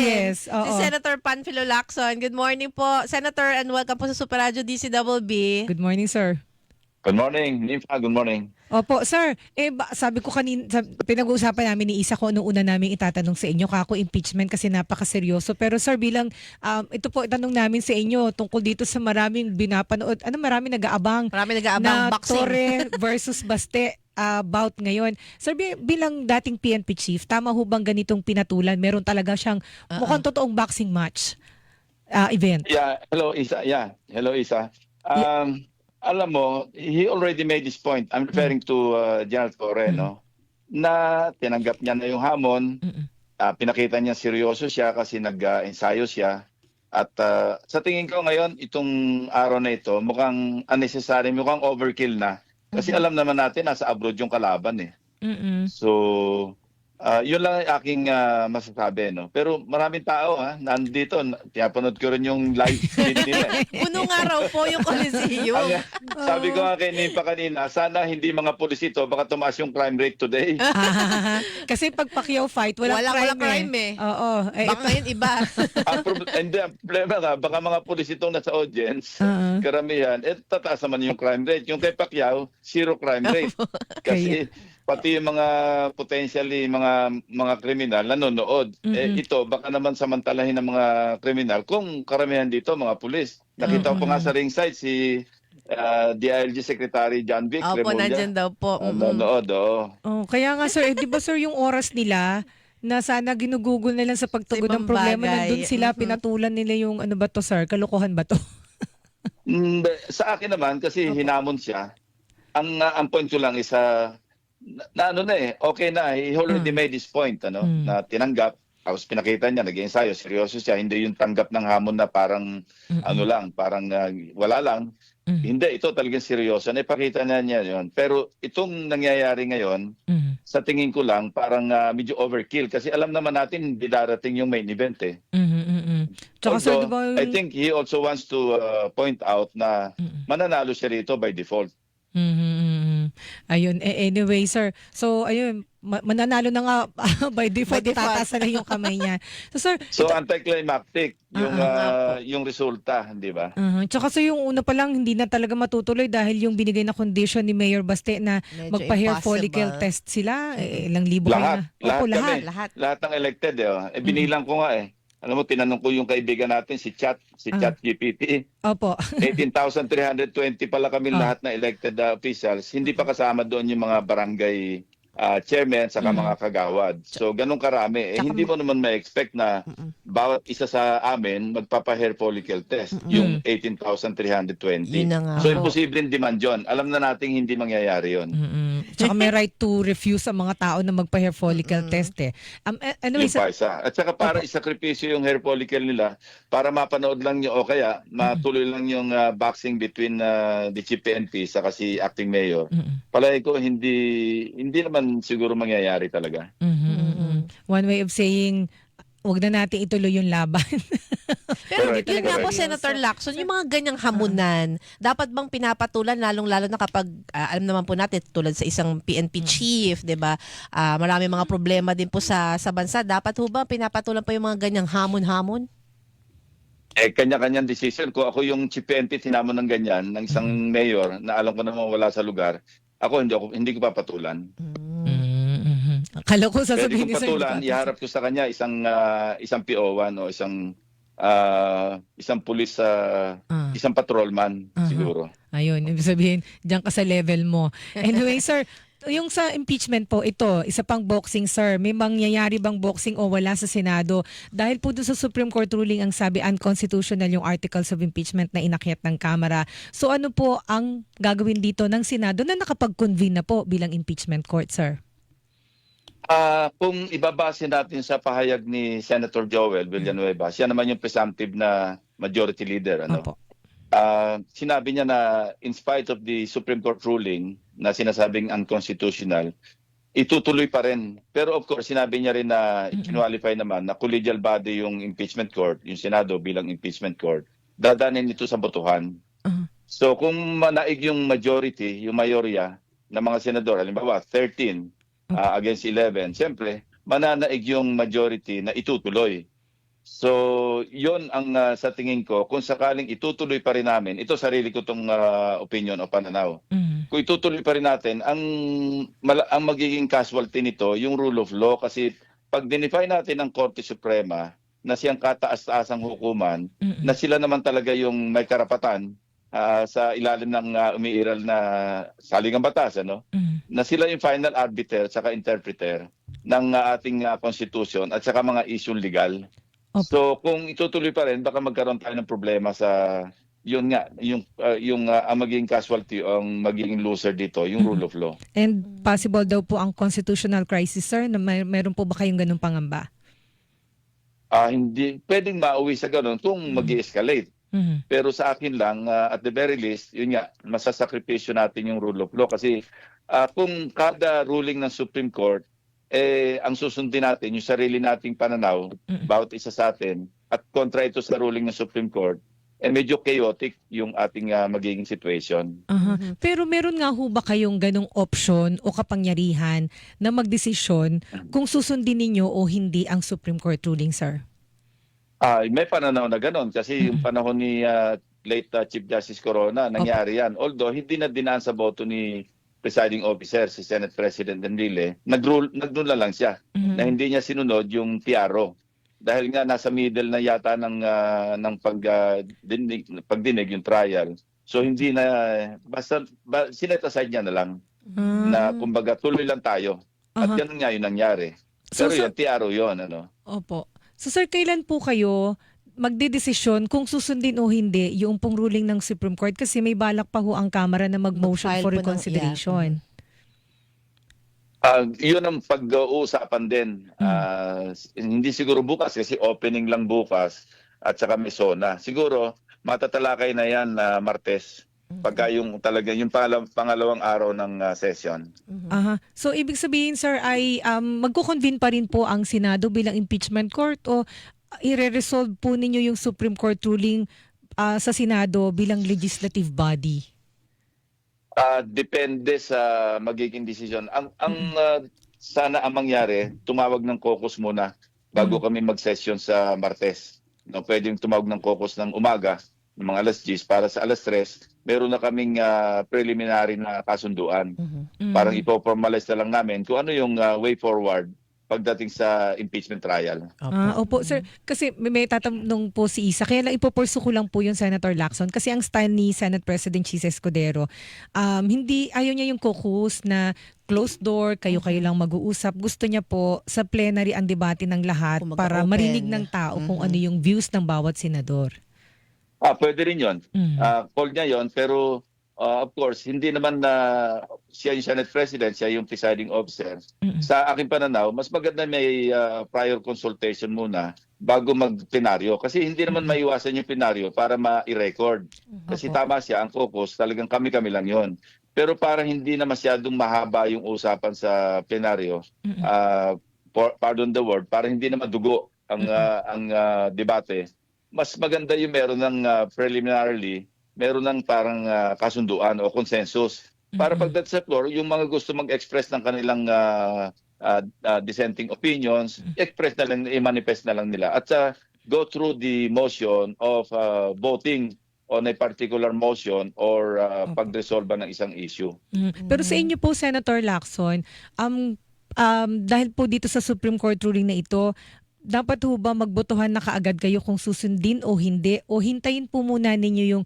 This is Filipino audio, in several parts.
natin. Yes, Si oo. Senator Panfilo Lacson. Good morning po, Senator, and welcome po sa Super Radio DCBB. Good morning, sir. Good morning, Nympha. Good morning. Opo, sir. Sabi ko kanina, pinag-uusapan namin ni Isa ko nung una namin itatanong sa inyo, kako impeachment kasi napakaseryoso. Pero sir, bilang ito po itanong namin sa inyo tungkol dito sa maraming binapanood, maraming nag-aabang Marami nag-aabang na boxing. Torre versus Baste bout ngayon. Sir, bilang dating PNP chief, tama ho bang ganitong pinatulan? Meron talaga siyang mukhang totoong boxing match event? Yeah, hello, Isa. Yeah, hello, Isa. Alam mo, he already made this point. I'm referring to General Torre, no? Na tinanggap niya na yung hamon. Pinakita niya seryoso siya kasi nag-ensayo siya. At sa tingin ko ngayon, itong araw na ito, mukhang unnecessary, mukhang overkill na. Kasi alam naman natin, nasa abroad yung kalaban eh. So, yun lang ang aking masasabi, no? Pero maraming tao, nandito. Pinapanood ko rin yung live feed nila. Unong araw po yung Coliseum. Sabi ko nga kay Nimpa kanina, sana hindi mga pulis ito, baka tumaas yung crime rate today. Kasi pag Pacquiao fight, walang crime eh. Oo. Baka yun iba. Ang problema nga, baka mga pulis itong nasa audience, karamihan, tataas naman yung crime rate. Yung kay Pacquiao, zero crime rate. Kasi pati yung mga potentially mga kriminal nanonood. Ito, baka naman samantalahin ng mga kriminal kung karamihan dito mga pulis. Nakita ko pa nga sa ringside si DILG Secretary John Vic Opo, nandyan daw po. nanonood, Kaya nga sir, di ba sir yung oras nila na sana ginugugol na lang sa pagtugon Sa ng ibang problema, bagay. nandun sila, pinatulan nila yung ano ba to sir, kalokohan ba to? Sa akin naman, kasi hinamon siya, ang point ko lang is okay na, he already made this point, na tinanggap, tapos pinakita niya, nag-ensayo, seryoso siya, hindi yung tanggap ng hamon na parang, parang wala lang. Hindi, ito talagang seryoso, naipakita na niya yun. Pero itong nangyayari ngayon, sa tingin ko lang, parang medyo overkill, kasi alam naman natin, hindi darating yung main event eh. Tsaka sir, Although, diba, I think he also wants to point out na mananalo siya rito by default. Ayun, anyway sir, so ayun, mananalo na nga by default, itataas na yung kamay niya. So sir, So anticlimactic yung resulta, di ba? tsaka sir, yung una pa lang hindi na talaga matutuloy dahil yung binigay na condition ni Mayor Baste na Medyo magpa-hair impossible. follicle test sila, ilang libo kayo na. Opo, kami. lahat. Lahat ng elected binilang ko nga eh. Alam mo, tinanong ko yung kaibigan natin, si Chat GPT. Opo. 18,320 pala kami lahat na elected officials. Hindi pa kasama doon yung mga barangay chairman saka mga kagawad. So ganun karami. Hindi mo naman ma-expect na bawat isa sa amin magpapa-hair follicle test. Yung 18,320. Yun na nga. So imposible demand yun. Alam na nating hindi mangyayari yun. Tsaka may right to refuse ang mga tao na magpa-hair follicle test eh. Anyway, Yung pa isa. At saka para isakripisyo yung hair follicle nila para mapanood lang nyo o kaya matuloy lang yung boxing between the chief PNP saka si acting mayor. Palagi ko hindi naman siguro mangyayari talaga. one way of saying, wag na natin ituloy yung laban. Pero Correct, yun nga po, correct. Senator Lacson, yung mga ganyang hamunan, dapat bang pinapatulan, lalong-lalo na kapag, alam naman po natin, tulad sa isang PNP chief, di ba? Marami mga problema din po sa bansa. Dapat ho ba pinapatulan pa yung mga ganyang hamon-hamon? Kanya-kanyang decision. Kung ako yung chief PNP, tinamon ng ganyan, ng isang mayor na alam ko naman wala sa lugar, hindi ko papatulan. Akala ko Pwede sasabihin kong ni sir. patulan, iharap ko sa kanya isang PO1 o isang pulis, isang patrolman siguro. Ayun, ibig sabihin, diyan ka sa level mo. Anyway, sir, yung sa impeachment po, ito, isa pang boxing, sir. May mangyayari bang boxing o wala sa Senado? Dahil po doon sa Supreme Court ruling, ang sabi, unconstitutional yung articles of impeachment na inakyat ng Kamara. So ano po ang gagawin dito ng Senado na nakapag-convene na po bilang impeachment court, sir? Kung ibabase natin sa pahayag ni Senator Joel Villanueva, siya naman yung presumptive na majority leader. Opo. Sinabi niya na in spite of the Supreme Court ruling na sinasabing unconstitutional, itutuloy pa rin. Pero of course, sinabi niya rin na i-qualify naman na collegial body yung impeachment court, yung Senado bilang impeachment court, dadanin ito sa botohan. So kung manaig yung majority, yung mayorya ng mga senador, halimbawa 13 against 11, siyempre mananaig yung majority na itutuloy. So, yon ang sa tingin ko, kung sakaling itutuloy pa rin namin, ito sarili ko tong opinion o pananaw. Kung itutuloy pa rin natin, ang magiging casualty nito, yung rule of law. Kasi pag dinefine natin ang Korte Suprema na siyang kataas-taasang hukuman, na sila naman talaga yung may karapatan sa ilalim ng umiiral na saligang batas, ano? Na sila yung final arbiter at saka interpreter ng ating constitution at saka mga issue legal. Opo. So kung itutuloy pa rin, baka magkaroon tayo ng problema sa yun nga, yung ang magiging casualty o ang magiging loser dito, yung rule of law. And possible daw po ang constitutional crisis, sir, na meron po ba kayong ganung pangamba? Hindi pwedeng mauwi sa ganun kung mag-escalate. Pero sa akin lang, at the very least, yun nga, masasakripisyo natin yung rule of law. Kasi kung kada ruling ng Supreme Court, ang susundin natin, yung sarili nating pananaw, bawat isa sa atin, at kontra ito sa ruling ng Supreme Court, medyo chaotic yung ating magiging situation. Pero meron nga ho ba kayong ganong option o kapangyarihan na magdesisyon kung susundin ninyo o hindi ang Supreme Court ruling, sir? May pananaw na gano'n kasi yung panahon ni late Chief Justice Corona, nangyari yan. Although hindi na dinaan sa boto ni presiding officer, si Senate President Enrile, nag-rule na lang siya na hindi niya sinunod yung TRO. Dahil nga nasa middle na yata ng pagdinig yung trial. So hindi na, basta sinet aside niya na lang na kumbaga tuloy lang tayo. At ganun nga yung nangyari. So, Pero yun, TRO yun. Ano? Opo. So sir, kailan po kayo magdedesisyon kung susundin o hindi yung pong ruling ng Supreme Court kasi may balak pa ho ang Kamara na mag-motion Mag-file for po ng- reconsideration? Yun ang pag-uusapan din. Hindi siguro bukas kasi opening lang bukas at saka may SONA. Siguro matatalakay na yan na Martes pagka yung talaga yung pangalawang araw ng session. So ibig sabihin, sir, ay magko-convene pa rin po ang Senado bilang impeachment court o ire-resolve po ninyo yung Supreme Court ruling sa Senado bilang legislative body? Depende sa magiging decision. Sana ang mangyari, tumawag ng caucus muna bago kami mag-session sa Martes. No, pwedeng tumawag ng caucus ng umaga, ng mga alas 10 para sa alas 3, meron na kaming preliminary na kasunduan. Parang ipoformalize na lang namin kung ano yung way forward pagdating sa impeachment trial. Opo, sir. Kasi may tatanong po si Isa. Kaya lang ipopurso ko lang po yung Senator Lacson. Kasi ang style ni Senate President Chis Escudero, ayaw niya yung caucus na closed door, kayo-kayo lang mag-uusap. Gusto niya po sa plenary ang debate ng lahat Kung para magka-open. marinig ng tao kung ano yung views ng bawat senador. Pwede rin yun. Call niya yun, pero of course, hindi naman na siya yung Senate President, siya yung presiding officer. Sa aking pananaw, mas maganda may prior consultation muna bago mag-plenaryo. Kasi hindi naman maiwasan yung plenaryo para ma-record. Kasi tama siya, ang caucus, talagang kami-kami lang yon. Pero para hindi na masyadong mahaba yung usapan sa plenaryo, pardon the word, para hindi na madugo ang debate, mas maganda yung meron ng preliminarily, meron ng parang kasunduan o consensus. Para pagdating sa floor, yung mga gusto mag-express ng kanilang dissenting opinions, express na lang, i-manifest na lang nila. At go through the motion of voting on a particular motion or pag-resolve ng isang issue. Pero sa inyo po, Senator Lacson, dahil po dito sa Supreme Court ruling na ito, dapat ho ba magbotohan na kaagad kayo kung susundin o hindi? O hintayin po muna ninyo yung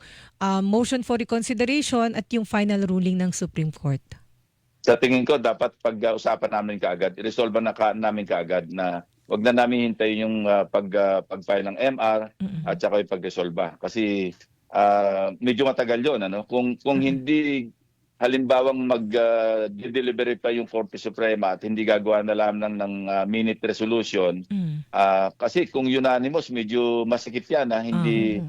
motion for reconsideration at yung final ruling ng Supreme Court? Sa tingin ko, dapat pag-usapan namin kaagad, i-resolve namin kaagad na wag na namin hintayin yung pag-file ng MR at saka yung pag-resolve. Kasi medyo matagal yun. Ano? Kung hindi halimbawang mag-deliberate pa yung Korte Suprema at hindi gagawa na lang ng minute resolution, kasi kung unanimous, medyo masikip yan. Hindi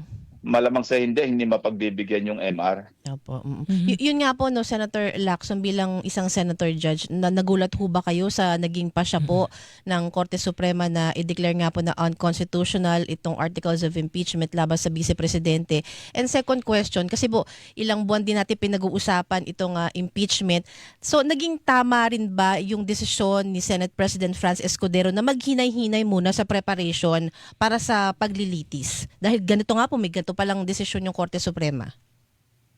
malamang sa hindi mapagbibigyan yung MR. Opo. Mhm. Yun nga po, no, Senator Lacson, bilang isang senator judge, na nagulat ho ba kayo sa naging pasya po ng Korte Suprema na i-declare nga po na unconstitutional itong articles of impeachment laban sa Vice Presidente? And second question, kasi po ilang buwan din natin pinag-uusapan itong impeachment. So naging tama rin ba yung desisyon ni Senate President Franz Escudero na maghinay-hinay muna sa preparation para sa paglilitis? Dahil ganito nga po, may ganito palang desisyon yung Korte Suprema.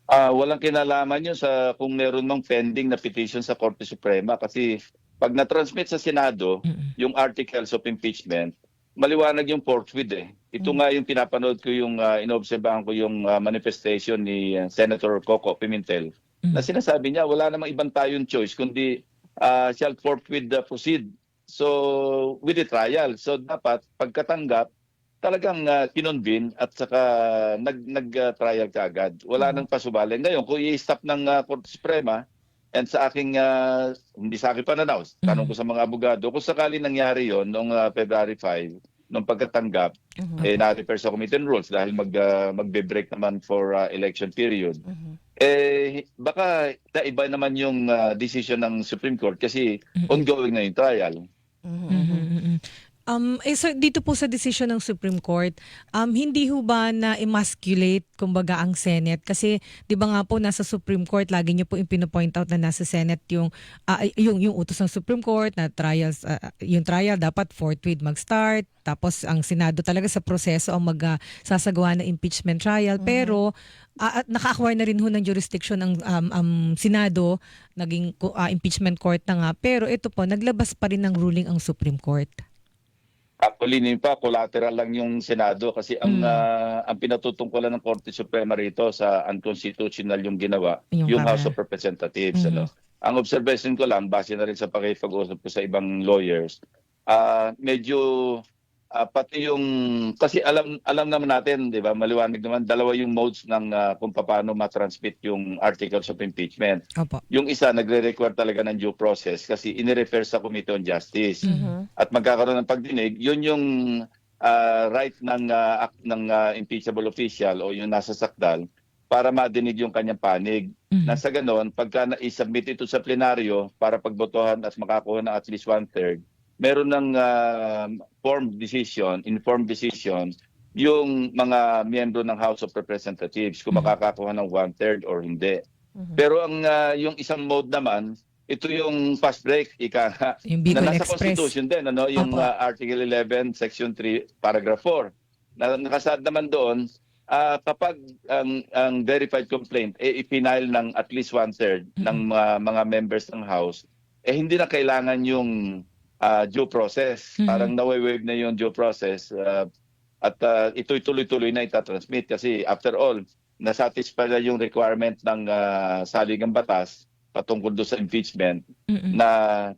Walang kinalaman yun sa kung meron mang pending na petition sa Korte Suprema kasi pag na-transmit sa Senado yung articles of impeachment, maliwanag yung forthwith eh. Ito nga yung pinapanood ko yung inobserbahan ko yung manifestation ni Senator Coco Pimentel na sinasabi niya wala namang ibang tayong choice kundi shall forthwith proceed. So with the trial. So dapat pagkatanggap talagang kinonvene at saka nag-trial kaagad. Wala nang pasubali. Ngayon, kung i-stop ng Korte Suprema, and sa aking, hindi sa aking pananaw, tanong ko sa mga abogado, kung sakali nangyari yon noong February 5, noong pagkatanggap, na-refer sa Committee on Rules dahil magbe-break naman for election period. Baka iba naman yung decision ng Supreme Court kasi ongoing na yung trial. Sir, dito po sa desisyon ng Supreme Court, hindi ho ba na emasculate kumbaga ang Senate? Kasi 'di ba nga po nasa Supreme Court lagi niyo po pino-point out na nasa Senate yung utos ng Supreme Court na trials yung trial dapat forthwith mag-start, tapos ang Senado talaga sa proseso ang sasagawa ng impeachment trial. Pero naka-acquire na rin ho ng jurisdiction ng Senado, naging impeachment court na nga, pero ito po naglabas pa rin ng ruling ang Supreme Court. Actually, collateral lang yung Senado kasi ang pinatutungkulan ng Korte Suprema rito sa unconstitutional yung ginawa, yung House of Representatives. Ano? Ang observation ko lang, base na rin sa pakipag-usap ko sa ibang lawyers, medyo pati yung, kasi alam naman natin, di ba, maliwanag naman, dalawa yung modes ng kung paano matransmit yung articles of impeachment. Opo. Yung isa, nagre-require talaga ng due process kasi inirefer sa Committee on Justice. At magkakaroon ng pagdinig, yun yung right ng impeachable official o yung nasa sakdal para madinig yung kanyang panig. Nasa ganon, pagka na-submit ito sa plenaryo para pagbotohan at makakuha ng at least 1/3, meron ng informed decision, yung mga miyembro ng House of Representatives kung makakakuha ng 1/3 or hindi. Pero ang yung isang mode naman, ito yung fast break, Yung na Bicol nasa Express. Constitution din, ano, yung Article 11, Section 3, Paragraph 4. Nakasaad naman doon, kapag ang verified complaint ipinail ng at least 1/3 ng mga members ng House, hindi na kailangan yung due process. Parang nawe-waive na yung due process at ito'y tuloy-tuloy na itatransmit kasi after all, nasatisfy na yung requirement ng saligang batas patungkol doon sa impeachment na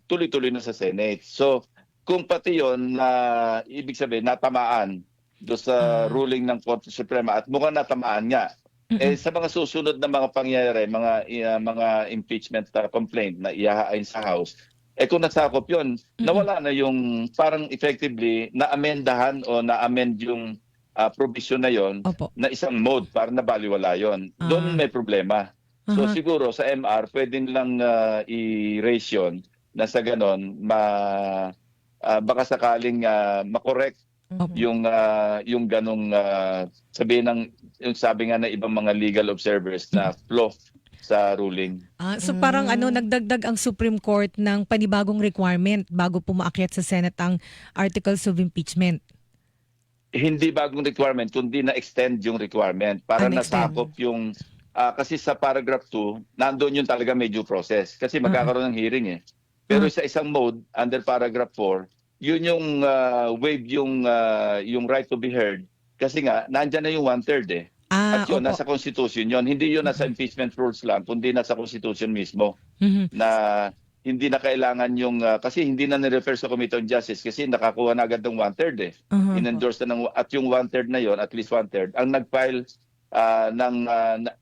tuloy-tuloy na sa Senate. So, kung pati yun na ibig sabihin natamaan doon sa ruling ng Korte Suprema at mukhang natamaan nga, sa mga susunod na mga pangyayari, mga impeachment complaint na iahain sa House, kung nasakop yun, nawala na yung parang effectively na-amendahan o na-amend yung provision na yon na isang mode para nabaliwala yon. Doon may problema. So siguro sa MR, pwede lang i-raise yun na sa ganon, baka sakaling makorek yung ganong sabihin ng, yung sabi nga na ibang mga legal observers na flaw sa ruling. So parang nagdagdag ang Supreme Court ng panibagong requirement bago pumaakyat sa Senate ang articles of impeachment. Hindi bagong requirement, kundi na-extend yung requirement para nasakop yung, kasi sa paragraph 2, nandoon yung talaga may due process kasi magkakaroon ng hearing eh. Pero sa isang mode, under paragraph 4, yun yung waive yung right to be heard kasi nga, nandyan na yung 1/3 eh. At yun, nasa Constitution yun. Hindi yun nasa impeachment rules lang, kundi nasa Constitution mismo. Na hindi na kailangan yung, kasi hindi na nirefer sa Committee on Justice kasi nakakuha na agad ng 1/3 eh. In-endorse na at yung 1/3 na yun, at least 1/3, ang nag-file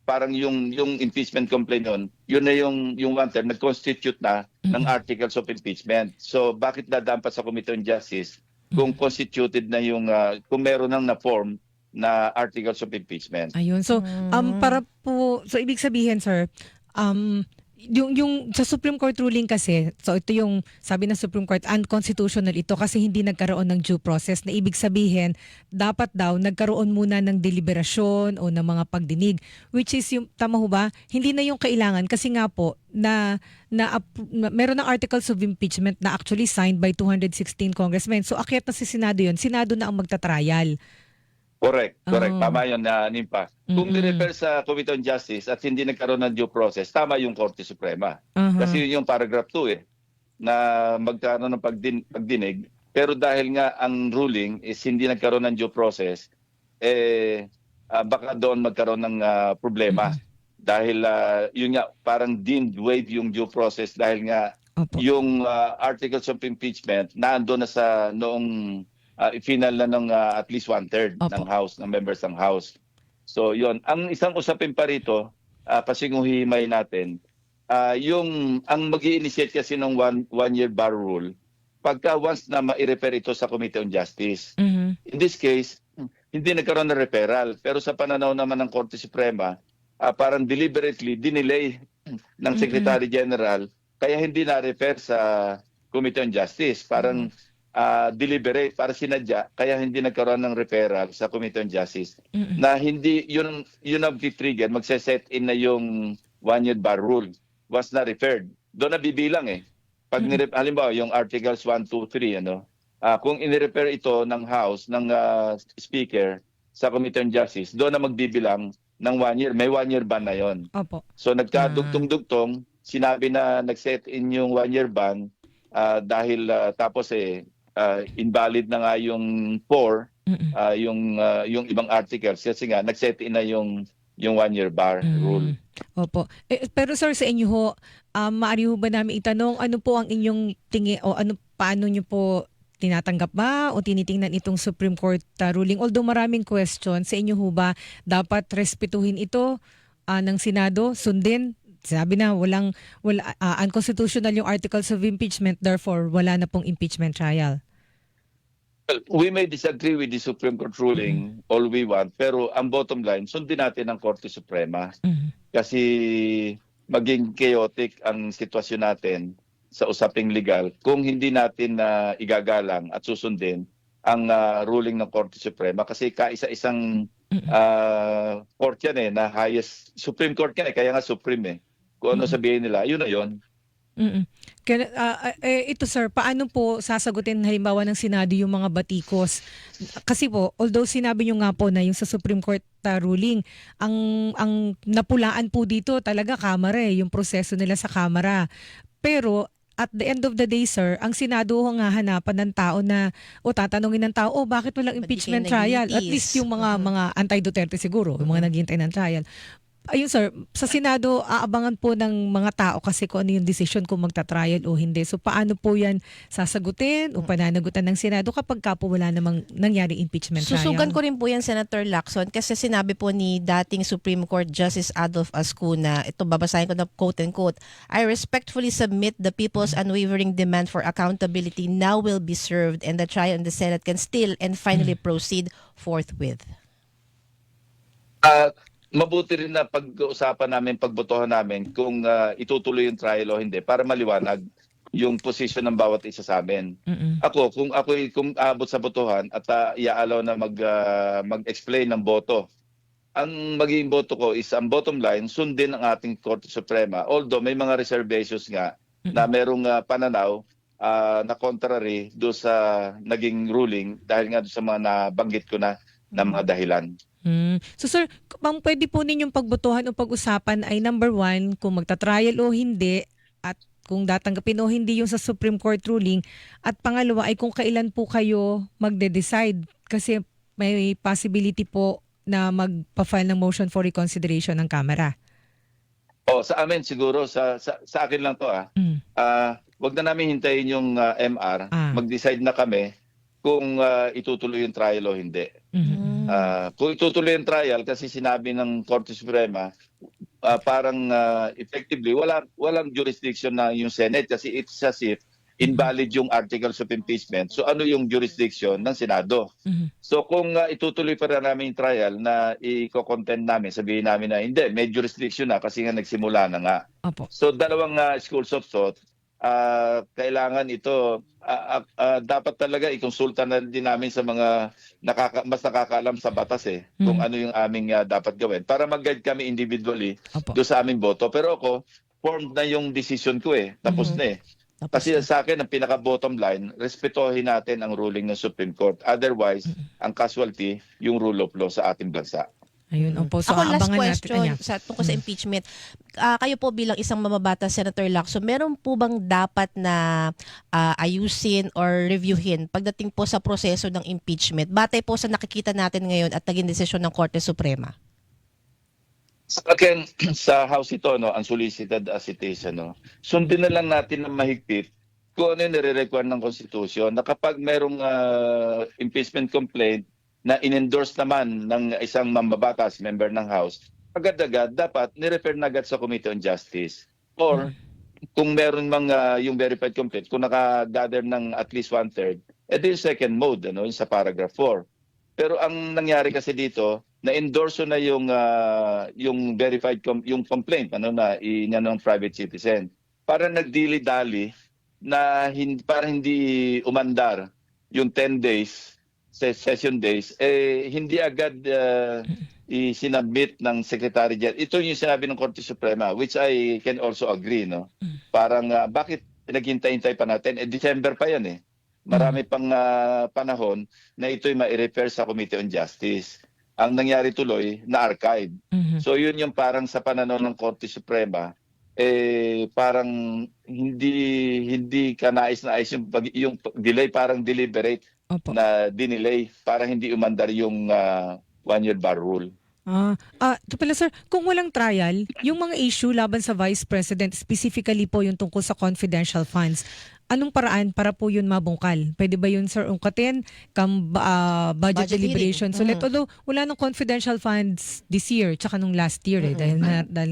parang yung impeachment complaint yun na yung 1/3, nag-constitute na ng articles of impeachment. So bakit dadampas sa Committee on Justice kung constituted na yung, kung meron nang na-form na articles of impeachment. Ayun. So, para po, so ibig sabihin, sir, yung sa Supreme Court ruling kasi, so ito yung sabi ng Supreme Court, unconstitutional ito kasi hindi nagkaroon ng due process, na ibig sabihin, dapat daw nagkaroon muna ng deliberasyon o ng mga pagdinig, which is yung, tama ho ba? Hindi na yung kailangan kasi nga po, meron ng articles of impeachment na actually signed by 216 congressmen. So akyat na sa Senado yun, Senado na ang magtatrial. Correct. Oh. Tama yun na Nimpa. Kung ni-refer sa Committee on Justice at hindi nagkaroon ng due process, tama yung Korte Suprema. Kasi yun yung paragraph 2 na magkaroon ng pagdinig. Pero dahil nga ang ruling is hindi nagkaroon ng due process, baka doon magkaroon ng problema. Dahil yun nga, parang deemed waive yung due process dahil nga yung articles of impeachment naandun na sa noong final na ng at least 1/3 ng House, ng members ng House. So yon, ang isang usapin pa rito, pasinguhimay natin, ang mag-i-initiate kasi ng one-year bar rule, pagka once na ma-refer ito sa Committee on Justice. In this case, hindi nagkaroon ng referral. Pero sa pananaw naman ng Korte Suprema, parang deliberately dinelay ng Secretary General, kaya hindi na-refer sa Committee on Justice. Parang deliberate, para sinadya, kaya hindi nagkaroon ng referral sa Committee on Justice. Na hindi, yun ang trigger, magse-set in na yung one-year bar rule. Was na referred. Doon na bibilang Pag halimbawa, yung Articles 1, 2, 3, kung in-refer ito ng House, ng Speaker, sa Committee on Justice, doon na magbibilang ng 1 year. May 1 year ban na yon. Opo. So nagkadugtong-dugtong, sinabi na nag-set in yung 1 year ban dahil tapos invalid na nga yung 4, yung ibang articles kasi nga nag-set in na yung 1 year bar rule. Opo. Pero sir, sa inyo ho, maaari ho ba namin itanong ano po ang inyong tingin o paano nyo po tinatanggap ba o tinitingnan itong Supreme Court ruling? Although maraming question, sa inyo ho ba dapat respetuhin ito ng Senado, sundin? Sabi na wala unconstitutional yung articles of impeachment, therefore wala na pong impeachment trial. Well, we may disagree with the Supreme Court ruling all we want, pero ang bottom line, sundin natin ang Korte Suprema. Kasi maging chaotic ang sitwasyon natin sa usaping legal kung hindi natin igagalang at susundin ang ruling ng Korte Suprema. Kasi kaisa-isang court yan na highest, Supreme Court yan kaya nga Supreme Kung ano sabihin nila, yun na yun. Ito sir, paano po sasagutin halimbawa ng Senado yung mga batikos? Kasi po, although sinabi nyo nga po na yung sa Supreme Court ruling, ang napulaan po dito talaga Kamara yung proseso nila sa Kamara. Pero at the end of the day, sir, ang Senado nga hanapan ng tao na, tatanungin ng tao, bakit walang impeachment trial? At least yung mga anti-Duterte siguro, yung mga naghihintay ng trial. Ayun sir, sa Senado aabangan po ng mga tao kasi kung ano yung decision kung magta-trial o hindi. So paano po yan sasagutin o pananagutan ng Senado kapag po wala namang nangyaring impeachment trial? Susugan ko rin po yan, Senator Lacson, kasi sinabi po ni dating Supreme Court Justice Adolf Ascuna, ito babasahin ko na quote and quote, "I respectfully submit the people's unwavering demand for accountability now will be served and the trial in the Senate can still and finally proceed forthwith." Mabuti rin na pag-uusapan namin, pagbotohan namin kung itutuloy yung trial o hindi para maliwanag yung position ng bawat isa sa amin. Kung abot sa botohan at iaalaw na mag-explain ng boto, ang magiging boto ko is ang bottom line, sundin ang ating Korte Suprema. Although may mga reservations nga na merong pananaw na contrary do sa naging ruling dahil nga do sa mga nabanggit ko na mga dahilan. So sir, pwede po ninyong pagbotohan o pag-usapan ay number 1, kung magta-trial o hindi at kung datanggapin o hindi yung sa Supreme Court ruling, at pangalawa ay kung kailan po kayo magde-decide kasi may possibility po na magpa-file ng motion for reconsideration ng Kamara. Sa amin siguro, sa akin lang to wag na namin hintayin yung MR, mag-decide na kami kung itutuloy yung trial o hindi. Kung itutuloy yung trial, kasi sinabi ng Korte Suprema, parang effectively, walang jurisdiction na yung Senate kasi it's as if invalid yung articles of impeachment. So ano yung jurisdiction ng Senado? Mhm. So kung itutuloy pa rin namin yung trial na i-contend namin, sabihin namin na hindi, may jurisdiction na kasi nga nagsimula na nga. Opo. So dalawang schools of thought, kailangan ito, dapat talaga ikonsulta na din namin sa mga mas nakakaalam sa batas kung ano yung aming dapat gawin para mag-guide kami individually Opo. do sa aming boto. Pero ako, formed na yung decision ko tapos na Tapos Kasi sa akin, ang pinaka-bottom line, respetuhin natin ang ruling ng Supreme Court. Otherwise, ang casualty, yung rule of law sa ating bansa. Ayun, opo. So, Ako last aabangan question natin. tungkol sa impeachment. Kayo po bilang isang mamabata, Senator Lacson, meron po bang dapat na ayusin or reviewin pagdating po sa proseso ng impeachment? Batay po sa nakikita natin ngayon at naging desisyon ng Korte Suprema. Sa akin, sa House ito, unsolicited as it is, sundin na lang natin ng mahigpit kung ano yung nire-require ng Constitution na kapag merong impeachment complaint na in-endorse naman ng isang mambabatas, member ng House, agad-agad dapat nirefer na agad sa Committee on Justice. Or kung meron yung verified complaint, kung naka-gather ng at least 1/3, edi yung second mode, yung sa paragraph 4. Pero ang nangyari kasi dito, na-endorse na yung verified yung complaint na ng private citizen. Para nagdili-dali na para hindi umandar yung 10 days session days, hindi agad isinabmit ng Secretary General. Ito yung sinabi ng Korte Suprema, which I can also agree. Parang bakit naghintay-hintay pa natin? December pa yan Marami pang panahon na ito'y ma-refer sa Committee on Justice. Ang nangyari tuloy, na-archive. So yun yung parang sa pananaw ng Korte Suprema, parang hindi kanais-nais yung delay, parang deliberate. Opo. Na dinelay para hindi umandar yung 1-year bar rule. Ito pala sir, kung walang trial, yung mga issue laban sa Vice President, specifically po yung tungkol sa confidential funds, anong paraan para po yun mabungkal? Pwede ba yun sir ungkatin budget deliberation? So although wala nang confidential funds this year, tsaka nung last year dahil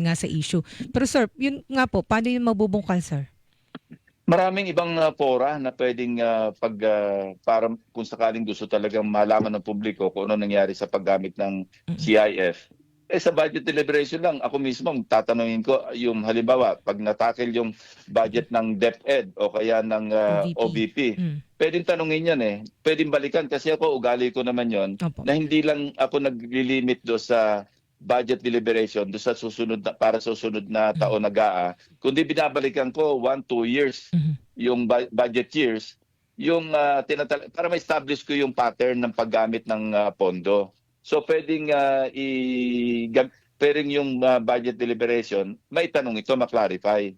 nga sa issue. Pero sir, yun nga po, paano yun mabubungkal sir? Maraming ibang fora na pwedeng para kung sakaling gusto talagang malaman ng publiko kung ano nangyari sa paggamit ng CIF. Sa budget deliberation lang, ako mismo tatanungin ko yung halimbawa, pag natakil yung budget ng DepEd o kaya ng OVP, pwedeng tanungin yan Pwedeng balikan kasi ako, ugali ko naman yon na hindi lang ako naglilimit do sa budget deliberation do sa susunod na, para sa susunod na taon na kundi binabalikan ko 1-2 years yung budget years yung para ma-establish ko yung pattern ng paggamit ng pondo. So pwedeng pwedeng yung budget deliberation may tanong ito ma-clarify.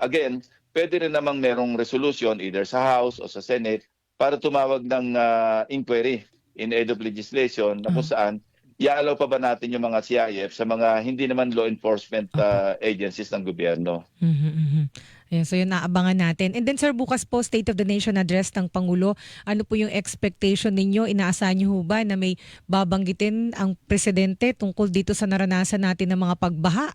Again, pwede rin namang merong resolution either sa House o sa Senate para tumawag ng inquiry in aid of legislation na kung saan i-allow pa ba natin yung mga CIF sa mga hindi naman law enforcement agencies ng gobyerno? Ayan, so yun, naabangan natin. And then sir, bukas po, State of the Nation address ng Pangulo. Ano po yung expectation ninyo? Inaasahan niyo ba na may babanggitin ang Presidente tungkol dito sa naranasan natin ng mga pagbaha?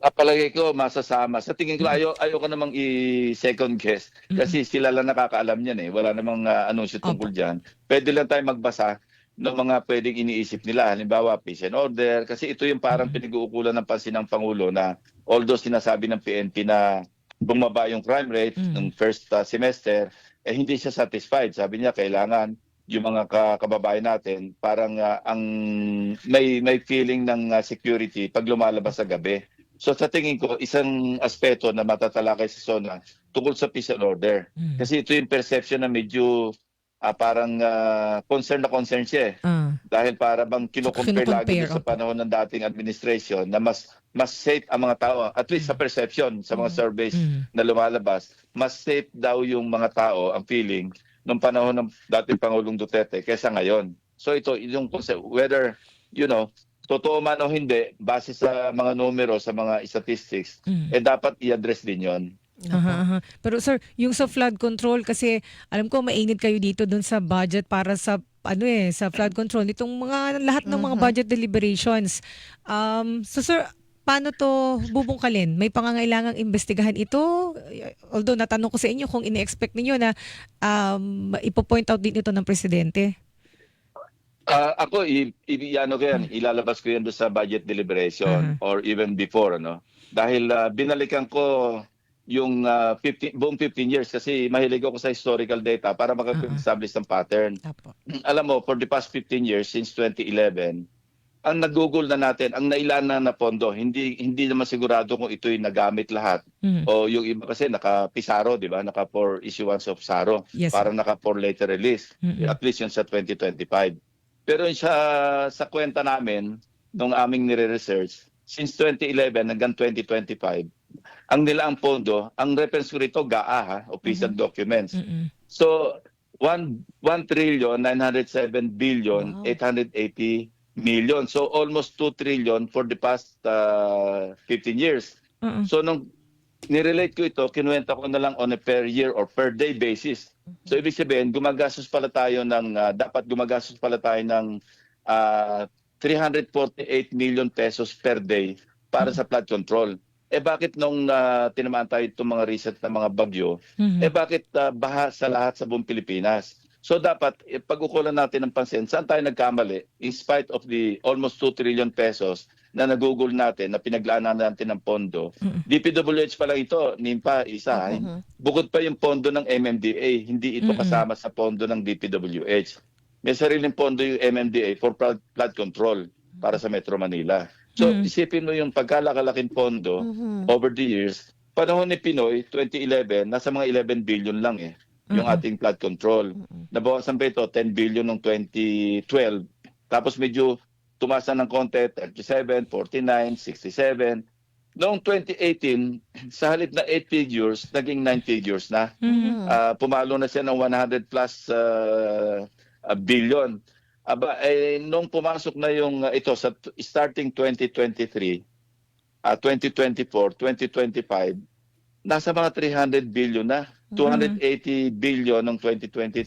Palagay ko masasama. Sa tingin ko ayoko namang i-second guess kasi sila lang nakakaalam niyan Wala namang anunsyo tungkol diyan. Pwede lang tayo magbasa ng mga pwedeng iniisip nila. Halimbawa, peace and order. Kasi ito yung parang pinag-uukulan ng pansin ng Pangulo na although sinasabi ng PNP na bumaba yung crime rate ng first semester, hindi siya satisfied. Sabi niya, kailangan yung mga kababayan natin parang may feeling ng security pag lumalabas sa gabi. So sa tingin ko, isang aspeto na matatalakay sa SONA tungkol sa peace and order. Kasi ito yung perception na medyo parang concern siya Dahil para bang kinukompare lagi sa panahon ng dating administration na mas safe ang mga tao, at least sa perception, sa mga surveys na lumalabas, mas safe daw yung mga tao, ang feeling, nung panahon ng dating Pangulong Duterte kaysa ngayon. So ito, yung concept, whether, totoo man o hindi, base sa mga numero, sa mga statistics, dapat i-address din yon. Pero sir, yung sa flood control, kasi alam ko mainit kayo dito dun sa budget para sa sa flood control, itong mga lahat ng mga budget deliberations. So sir, paano to bubungkalin? May pangangailangang investigahan ito? Although natanong ko sa inyo kung ini-expect ninyo na ipo-point out din ito ng presidente. Ako, ano ko yan, ilalabas ko yan doon sa budget deliberation or even before, ano. Dahil binalikan ko yung buong 15 years kasi mahilig ako sa historical data para maka-establish ng pattern. Apo. Alam mo, for the past 15 years, since 2011, ang nag-google na natin, ang nailanan na pondo, hindi naman sigurado kung ito'y nagamit lahat. O yung iba kasi naka-PISARO, di ba? Naka-for issuance of SARO. Yes, Para naka-for later release. At least yun sa 2025. Pero sa kwenta namin, nung aming nire-research, since 2011 hanggang 2025, ang nilaang pondo, ang reference ko rito, GAA, official documents. So, 1,907 billion, 880 million. So, almost 2 trillion for the past 15 years. So, nung nirelate ko ito, kinuwenta ko na lang on a per year or per day basis. So, ibig sabihin, dapat gumagastos pala tayo ng 348 million pesos per day para sa flood control. Bakit nung tinamaan tayo itong mga recent na mga bagyo, bakit baha sa lahat sa buong Pilipinas? So dapat, pag-ukulan natin ng pansin, saan tayo nagkamali? In spite of the almost 2 trillion pesos na nagugol natin, na pinaglaanan natin ng pondo, DPWH pa lang ito, Nimpa, isa. Bukod pa yung pondo ng MMDA, hindi ito kasama sa pondo ng DPWH. May sariling pondo yung MMDA for flood control para sa Metro Manila. So isipin mo yung pagkalakalaking pondo over the years, panahon ni Pinoy, 2011, nasa mga 11 billion lang yung ating flood control. Nabawasan pa ito, 10 billion noong 2012. Tapos medyo tumasa ng konti, 37, 49, 67. Noong 2018, sa halip na 8 figures, naging 9 figures na. Pumalo na siya ng 100 plus billion. Nung pumasok na yung ito sa starting 2023, 2024, 2025, nasa mga 300 billion na. 280 billion noong 2023,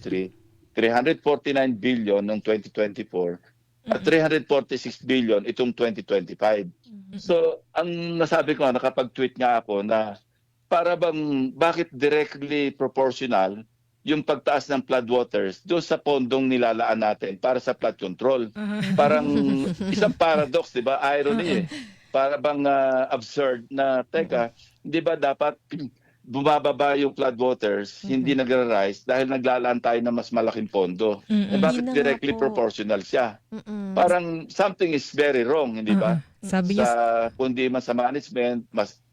349 billion noong 2024, at 346 billion itong 2025. So, ang nasabi ko, nakapag-tweet nga ako na bakit directly proportional yung pagtaas ng floodwaters doon sa pondong nilalaan natin para sa flood control. Parang isang paradox, di ba? Irony Para bang absurd na, teka, di ba dapat bumababa yung floodwaters, hindi nagra-rise dahil naglalaan tayo ng mas malaking pondo. Bakit directly proportional siya? Parang something is very wrong, hindi ba? Sabi niya, Kundi man sa management,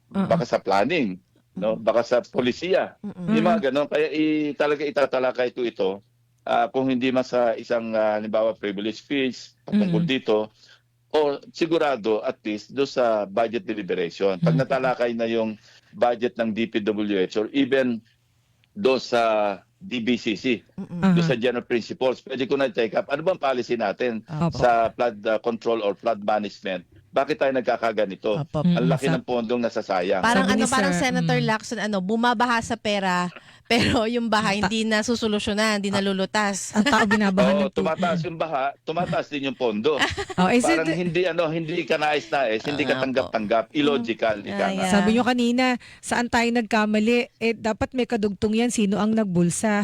baka sa planning, no? Baka sa polisiya. Yung mga ganon. Kaya talaga itatalakay ko ito kung hindi man sa isang halimbawa privilege speech patungkol dito, o sigurado at least do sa budget deliberation. Pag natalakay na yung budget ng DPWH or even do sa DBCC, do sa general principles, pwede ko na take up. Ano bang policy natin sa flood control or flood management? Bakit tayo nagkakaganito? Ang laki ng pondong nasasayang. Parang Sabi ni parang Sir, Senator Lacson, bumabaha sa pera, pero yung baha hindi na susolusyonan, hindi nalulutas. ang tao binabahan ng Tumataas yung baha, tumataas din yung pondo. Is Parang it, hindi ka nais-nais, hindi ka tanggap-tanggap, illogical. Yeah. sabi nyo kanina, saan tayo nagkamali? Dapat may kadugtong yan. Sino ang nagbulsa?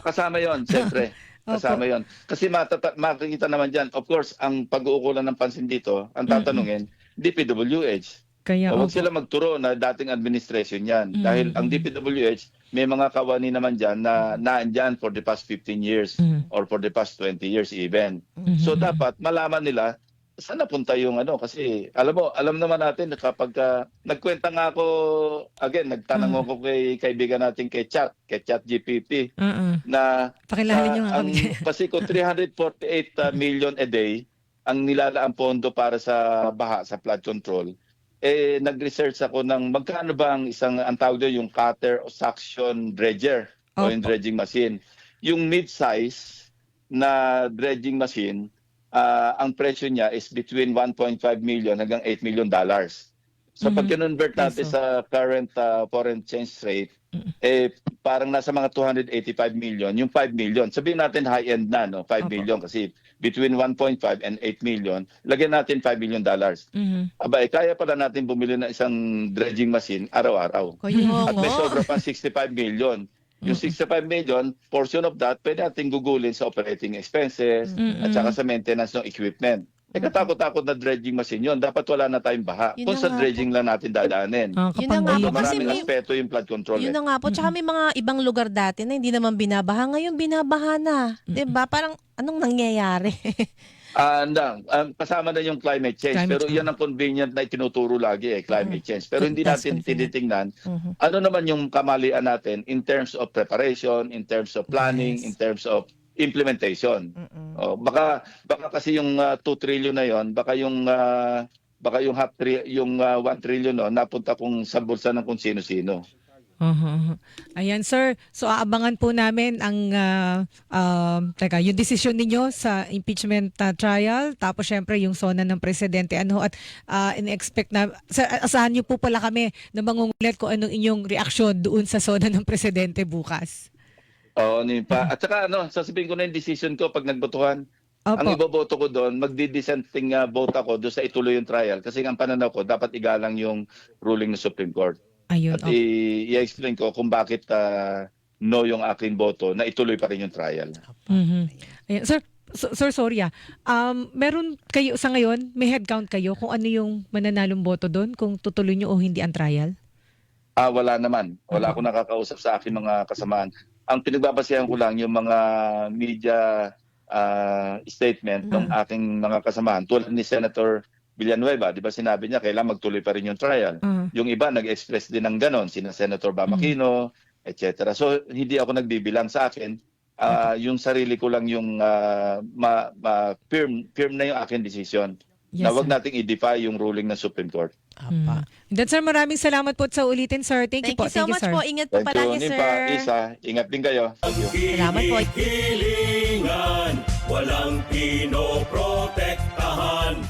Kasama yon, siyempre. Kasama yon. Kasi makikita naman dyan, of course, ang pag-uukulan ng pansin dito, ang tatanungin, DPWH. Kaya, Huwag sila magturo na dating administration yan. Dahil ang DPWH, may mga kawani naman dyan na naandyan for the past 15 years or for the past 20 years even. So dapat malaman nila saan napunta yung kasi alam naman natin kapag nagkwenta nga ako, again, nagtanong ako kay kaibigan natin kay ChatGPT na pakilala nyo nga kami. kasi kung 348 million a day ang nilalaan pondo para sa baha, sa flood control, nag-research ako ng magkano ba ang ang tawag doon, yung cutter o suction dredger o yung dredging machine. Yung mid-size na dredging machine, ang presyo niya is between 1.5 million hanggang $8 million. So pag kinonvert natin Peso. sa current foreign exchange rate, parang nasa mga 285 million, yung 5 million. Sabihin natin high-end na, no? 5 Opo. million kasi between 1.5 and 8 million, lagyan natin $5 million. Mhm. Aba, kaya pala natin bumili ng isang dredging machine araw-araw. Kaya At may nga. sobra pang 65 million. Yung 65 million, portion of that, pwede natin gugulin sa operating expenses at saka sa maintenance ng equipment. Katakot-takot na dredging machine yun. Dapat wala na tayong baha. Yun Kung na sa nga dredging lang natin dadaanin. Yun na nga So, po, kasi maraming may- aspeto yung flood control. Yun na nga po. Tsaka may mga ibang lugar dati na hindi naman binabaha. Ngayon binabaha na. 'Di ba? Parang anong nangyayari? Kasama na yung climate change. Climate Pero change. yan ang convenient na itinuturo lagi climate change. Pero hindi That's natin convenient. tinitingnan Mhm. ano naman yung kamalian natin in terms of preparation, in terms of planning, Yes. in terms of implementation. Baka kasi yung 2 trillion na yon, baka yung 1 trillion no napunta kung sa bulsa ng kung sino-sino. Ayan, sir. So, aabangan po namin ang yung desisyon ninyo sa impeachment trial. Tapos, syempre, yung sona ng presidente. At in-expect na, sir, asahan niyo po pala kami na mangungulit kung anong inyong reaksyon doon sa sona ng presidente bukas. Oo, At saka sasabihin ko na yung decision ko pag nagbotohan. Ang Opo. iboboto ko doon, magdi-dissenting vote ako doon sa ituloy yung trial. Kasi ang pananaw ko, dapat igalang yung ruling ng Supreme Court. Ayun. At i-explain ko kung bakit no yung aking boto na ituloy pa rin yung trial. Ayan. Sir, sorry meron kayo sa ngayon, may headcount kayo kung ano yung mananalong boto doon, kung tutuloy nyo o hindi ang trial? Wala naman. Wala akong nakakausap sa aking mga kasamaan. Ang pinagbabasehan ko lang yung mga media statement ng aking mga kasamaan. Tulad ni Senator Villanueva, di ba sinabi niya kailangan magtuloy pa rin yung trial. Yung iba nag-express din ng ganon, sina Senator Bamakino, etc. So hindi ako nagbibilang sa akin. Yung sarili ko lang yung firm na yung aking decision. Yes, Na wag sir. nating i-defy yung ruling ng Supreme Court. Apa. Then, sir, maraming salamat po sa ulitin, sir. Thank you Thank po. you so much sir. po. Ingat po Thank you, palagi, Nimpa, sir. Isa. Ingat din kayo. Thank you. Salamat po. Hilingan, walang pinoprotektahan.